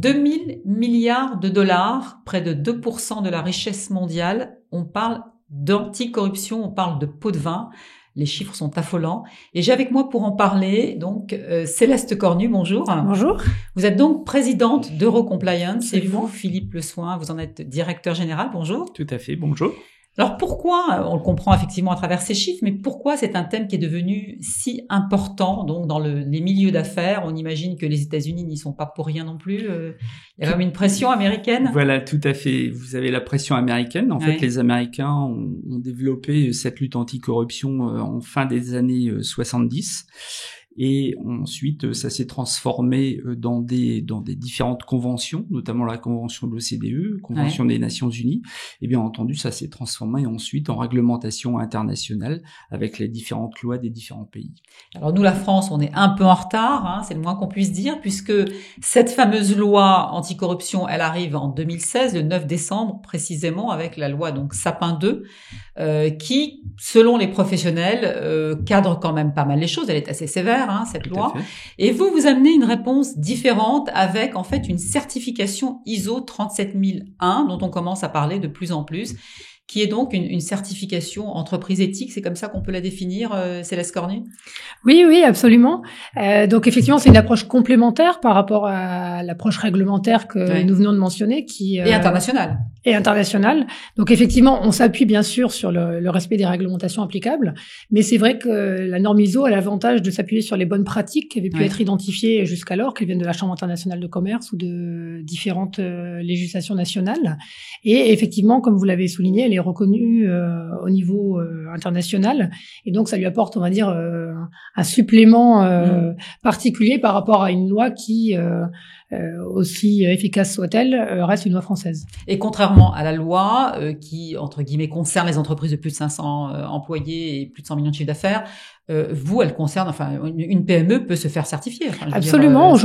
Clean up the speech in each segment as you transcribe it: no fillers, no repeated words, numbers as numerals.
2000 milliards de dollars, près de 2% de la richesse mondiale. On parle d'anticorruption, on parle de pot de vin. Les chiffres sont affolants. Et j'ai avec moi pour en parler, donc, Céleste Cornu, bonjour. Bonjour. Vous êtes donc présidente d'Eurocompliance. Et Absolument. vous, Philippe Le Soin, vous en êtes directeur général. Bonjour. Tout à fait, bonjour. Alors pourquoi, on le comprend effectivement à travers ces chiffres, mais pourquoi c'est un thème qui est devenu si important donc dans les milieux d'affaires? On imagine que les États-Unis n'y sont pas pour rien non plus. Il y a comme une pression américaine. Voilà, tout à fait. Vous avez la pression américaine. En fait, les Américains ont développé cette lutte anticorruption en fin des années 70. Et ensuite, ça s'est transformé dans des différentes conventions, notamment la convention de l'OCDE, convention des Nations Unies. Et bien entendu, ça s'est transformé ensuite en réglementation internationale avec les différentes lois des différents pays. Alors nous, la France, on est un peu en retard, hein, c'est le moins qu'on puisse dire, puisque cette fameuse loi anticorruption, elle arrive en 2016, le 9 décembre précisément, avec la loi donc Sapin 2, qui, selon les professionnels, cadre quand même pas mal les choses. Elle est assez sévère, hein, cette loi. Et vous amenez une réponse différente avec en fait une certification ISO 37001 dont on commence à parler de plus en plus, qui est donc une certification entreprise éthique. C'est comme ça qu'on peut la définir, Céleste Cornu? Oui, absolument. Donc effectivement, c'est une approche complémentaire par rapport à l'approche réglementaire que nous venons de mentionner, qui et internationale. Et internationale. Donc effectivement, on s'appuie bien sûr sur le respect des réglementations applicables, mais c'est vrai que la norme ISO a l'avantage de s'appuyer sur les bonnes pratiques qui avaient pu être identifiées jusqu'alors, qu'elles viennent de la Chambre internationale de commerce ou de différentes législations nationales. Et effectivement, comme vous l'avez souligné, elle est reconnue au niveau international, et donc ça lui apporte, on va dire, un supplément particulier par rapport à une loi qui, aussi efficace soit-elle, reste une loi française. Et contrairement à la loi qui, entre guillemets, concerne les entreprises de plus de 500 employés et plus de 100 millions de chiffre d'affaires, vous, elle concerne, enfin, une PME peut se faire certifier. Enfin, absolument,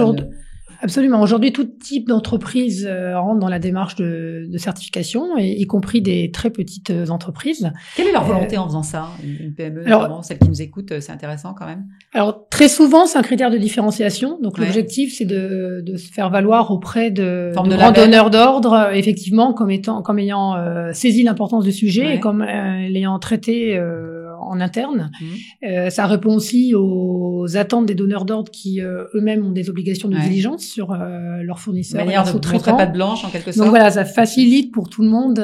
Absolument. Aujourd'hui, tout type d'entreprise rentre dans la démarche de certification, y compris des très petites entreprises. Quelle est leur volonté en faisant ça, une PME, notamment celle qui nous écoute, c'est intéressant quand même. Alors, très souvent, c'est un critère de différenciation. Donc, l'objectif, c'est de se faire valoir auprès de grands donneurs d'ordre, effectivement, comme ayant saisi l'importance du sujet et comme l'ayant traité en interne. Ça répond aussi aux attentes des donneurs d'ordre qui eux-mêmes ont des obligations de diligence sur leurs fournisseurs. Manière de montrer patte blanche en quelque sorte. Donc voilà, ça facilite pour tout le monde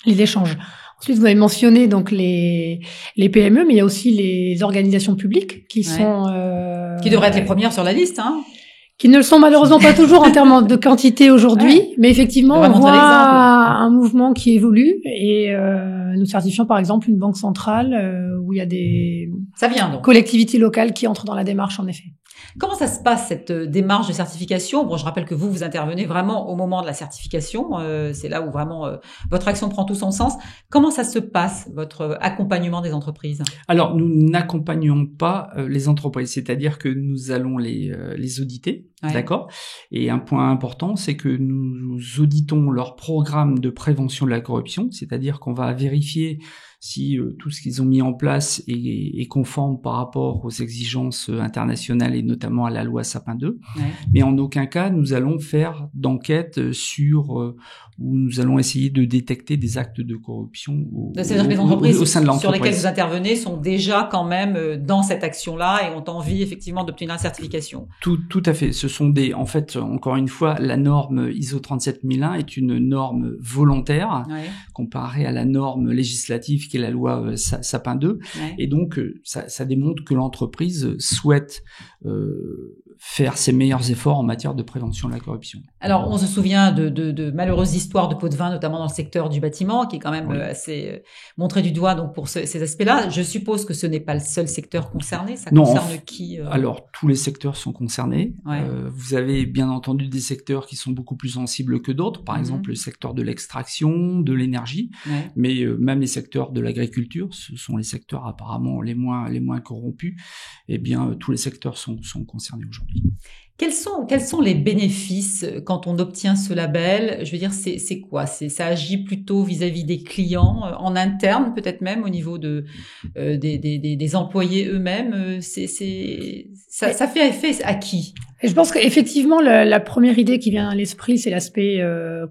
les échanges. Ensuite, vous avez mentionné donc les PME, mais il y a aussi les organisations publiques qui sont qui devraient être les premières sur la liste, hein. Qui ne le sont malheureusement pas toujours en termes de quantité aujourd'hui, mais effectivement, on voit un mouvement qui évolue et nous certifions par exemple une banque centrale où il y a des collectivités locales qui entrent dans la démarche en effet. Comment ça se passe cette démarche de certification? Bon, je rappelle que vous intervenez vraiment au moment de la certification, c'est là où vraiment votre action prend tout son sens. Comment ça se passe, votre accompagnement des entreprises? Alors, nous n'accompagnons pas les entreprises, c'est-à-dire que nous allons les auditer, d'accord? Et un point important, c'est que nous auditons leur programme de prévention de la corruption, c'est-à-dire qu'on va vérifier si tout ce qu'ils ont mis en place est conforme par rapport aux exigences internationales et notamment à la loi Sapin 2. Mais en aucun cas, nous allons faire d'enquête sur où nous allons essayer de détecter des actes de corruption c'est-à-dire que les entreprises au sein de l'entreprise sur lesquelles vous intervenez sont déjà quand même dans cette action-là et ont envie effectivement d'obtenir la certification. Tout à fait. Ce sont en fait, encore une fois, la norme ISO 37001 est une norme volontaire comparée à la norme législative qui est la loi Sapin 2. Et donc, ça démontre que l'entreprise souhaite faire ses meilleurs efforts en matière de prévention de la corruption. Alors, on se souvient de malheureuses histoires de pots de vin, notamment dans le secteur du bâtiment, qui est quand même assez montré du doigt donc pour ces aspects-là. Je suppose que ce n'est pas le seul secteur concerné. Ça concerne qui Alors, tous les secteurs sont concernés. Vous avez bien entendu des secteurs qui sont beaucoup plus sensibles que d'autres. Par exemple, le secteur de l'extraction, de l'énergie. Mais même les secteurs de l'agriculture, ce sont les secteurs apparemment les moins corrompus. Eh bien, tous les secteurs sont concernés aujourd'hui. Quels sont les bénéfices quand on obtient ce label? Je veux dire, c'est quoi? Ça agit plutôt vis-à-vis des clients, en interne, peut-être même au niveau des employés eux-mêmes. Ça fait effet à qui? Et je pense qu'effectivement, la première idée qui vient à l'esprit, c'est l'aspect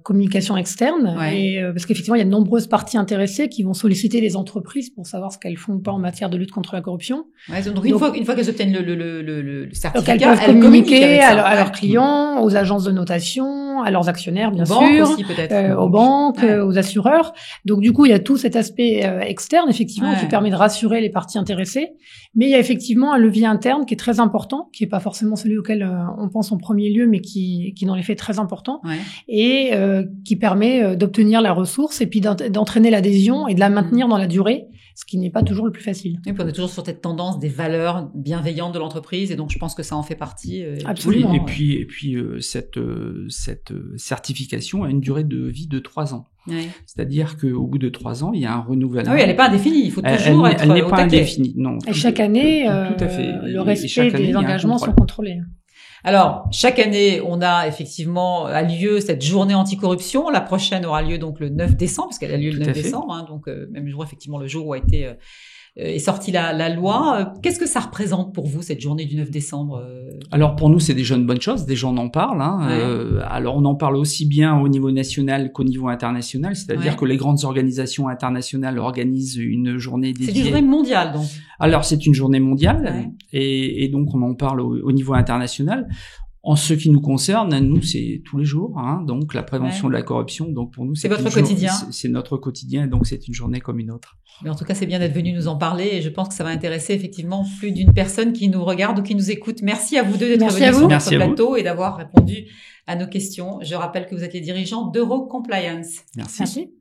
communication externe. Ouais. Et, parce qu'effectivement, il y a de nombreuses parties intéressées qui vont solliciter les entreprises pour savoir ce qu'elles font ou pas en matière de lutte contre la corruption. Ouais, donc une fois qu'elles obtiennent le certificat, donc elles peuvent communiquer avec ça. à leurs clients, aux agences de notation, à leurs actionnaires, bien aux sûr, banques aussi, peut-être. aux banques, aux assureurs. Donc du coup, il y a tout cet aspect externe, effectivement, qui permet de rassurer les parties intéressées. Mais il y a effectivement un levier interne qui est très important, qui est pas forcément celui auquel on pense en premier lieu, mais qui dans les faits est très important, et qui permet d'obtenir la ressource et puis d'entraîner l'adhésion et de la maintenir dans la durée, ce qui n'est pas toujours le plus facile. Et puis on est toujours sur cette tendance des valeurs bienveillantes de l'entreprise, et donc je pense que ça en fait partie. Absolument. Oui, et puis cette certification a une durée de vie de 3 ans. Ouais. C'est-à-dire qu'au bout de 3 ans, il y a un renouvellement. Ah oui, elle n'est pas indéfinie. Il faut toujours être elle n'est au pas taquet. indéfinie. Non. Et chaque année, tout à fait. le respect des engagements sont contrôlés. Alors, chaque année, on a effectivement a lieu cette journée anticorruption. La prochaine aura lieu donc le 9 décembre, parce qu'elle a lieu le 9 décembre, hein, donc même jour, effectivement, le jour où a été est sortie la loi. Qu'est-ce que ça représente pour vous, cette journée du 9 décembre Alors pour nous, c'est déjà une bonne chose. Déjà, on en parle. Hein. Alors on en parle aussi bien au niveau national qu'au niveau international. C'est-à-dire que les grandes organisations internationales organisent une journée dédiée. C'est une journée mondiale, donc. Alors c'est une journée mondiale, et donc on en parle au niveau international. En ce qui nous concerne, nous, c'est tous les jours, hein, donc la prévention de la corruption. Donc pour nous, c'est votre quotidien. C'est notre quotidien, donc c'est une journée comme une autre. Mais en tout cas, c'est bien d'être venu nous en parler, et je pense que ça va intéresser effectivement plus d'une personne qui nous regarde ou qui nous écoute. Merci à vous deux d'être venus sur notre plateau et d'avoir répondu à nos questions. Je rappelle que vous êtes les dirigeants d'Eurocompliance. Merci. Merci.